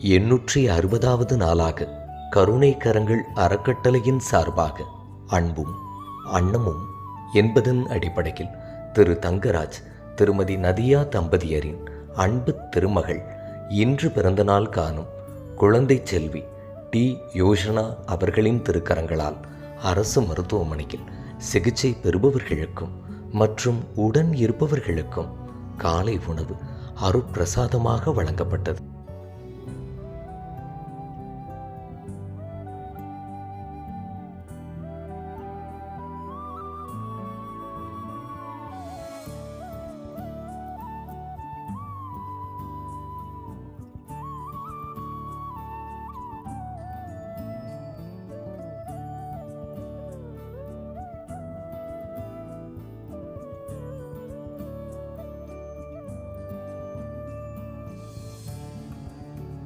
860வது நாளாக கருணை கரங்கள் அறக்கட்டளையின் சார்பாக அன்பும் அன்னமும் என்பதன் அடிப்படையில் திரு தங்கராஜ் திருமதி நதியா தம்பதியரின் அன்பு திருமகள் இன்று பிறந்தநாள் காணும் குழந்தை செல்வி டி யோஜனா அவர்களின் திருக்கரங்களால் அரசு மருத்துவமனையில் சிகிச்சை பெறுபவர்களுக்கும் மற்றும் உடன் இருப்பவர்களுக்கும் காலை உணவு அருட்பிரசாதமாக வழங்கப்பட்டது.